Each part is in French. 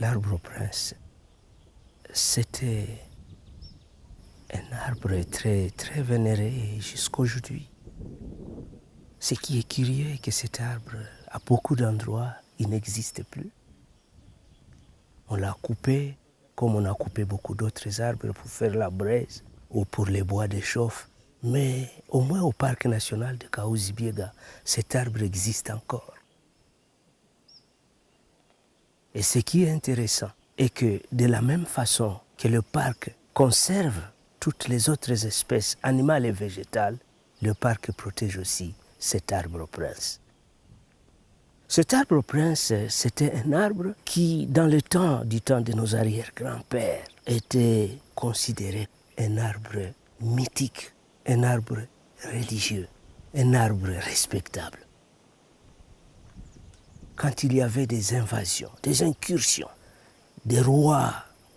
L'arbre au prince, c'était un arbre très vénéré jusqu'à aujourd'hui. Ce qui est curieux est que cet arbre, à beaucoup d'endroits, il n'existe plus. On l'a coupé, comme on a coupé beaucoup d'autres arbres pour faire la braise ou pour les bois de chauffe. Mais au moins au parc national de Kahuzi-Biega, cet arbre existe encore. Et ce qui est intéressant est que de la même façon que le parc conserve toutes les autres espèces animales et végétales, le parc protège aussi cet arbre au prince. Cet arbre au prince, c'était un arbre qui, dans le temps de nos arrière-grands-pères, était considéré un arbre mythique, un arbre religieux, un arbre respectable. Quand il y avait des invasions, des incursions, des rois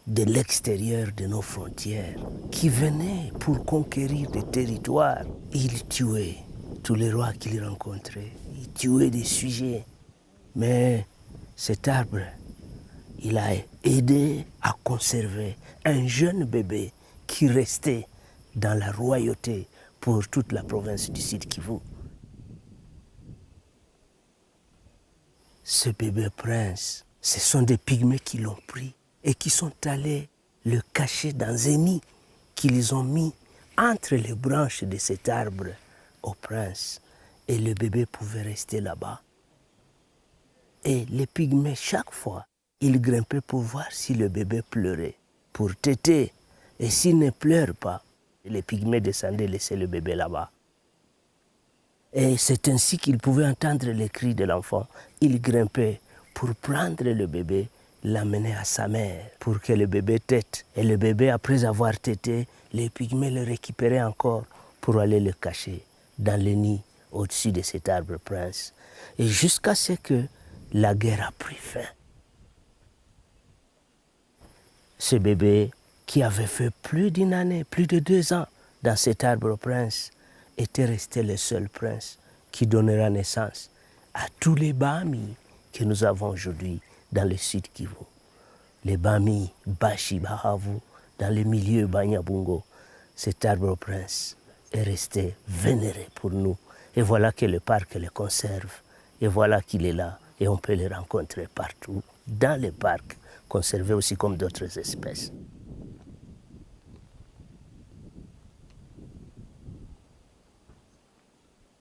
de l'extérieur de nos frontières qui venaient pour conquérir des territoires, ils tuaient tous les rois qu'ils rencontraient, ils tuaient des sujets. Mais cet arbre, il a aidé à conserver un jeune bébé qui restait dans la royauté pour toute la province du Sud Kivu. Ce bébé prince, ce sont des pygmées qui l'ont pris et qui sont allés le cacher dans un nid qu'ils ont mis entre les branches de cet arbre au prince. Et le bébé pouvait rester là-bas. Et les pygmées, chaque fois, ils grimpaient pour voir si le bébé pleurait, pour téter. Et s'il ne pleure pas, les pygmées descendaient laisser le bébé là-bas. Et c'est ainsi qu'ils pouvaient entendre les cris de l'enfant. Ils grimpaient pour prendre le bébé, l'amener à sa mère, pour que le bébé tète. Et le bébé, après avoir tété, les pygmées le récupéraient encore pour aller le cacher dans le nid au-dessus de cet arbre prince. Et jusqu'à ce que la guerre a pris fin. Ce bébé, qui avait fait plus d'une année, plus de 2 ans dans cet arbre au prince, était resté le seul prince qui donnera naissance à tous les Bami que nous avons aujourd'hui dans le Sud Kivu. Les Bami, Bashi, Bahavu, dans le milieu Banyabungo. Cet arbre au prince est resté vénéré pour nous. Et voilà que le parc le conserve. Et voilà qu'il est là. Et on peut le rencontrer partout, dans les parcs, conservés aussi comme d'autres espèces.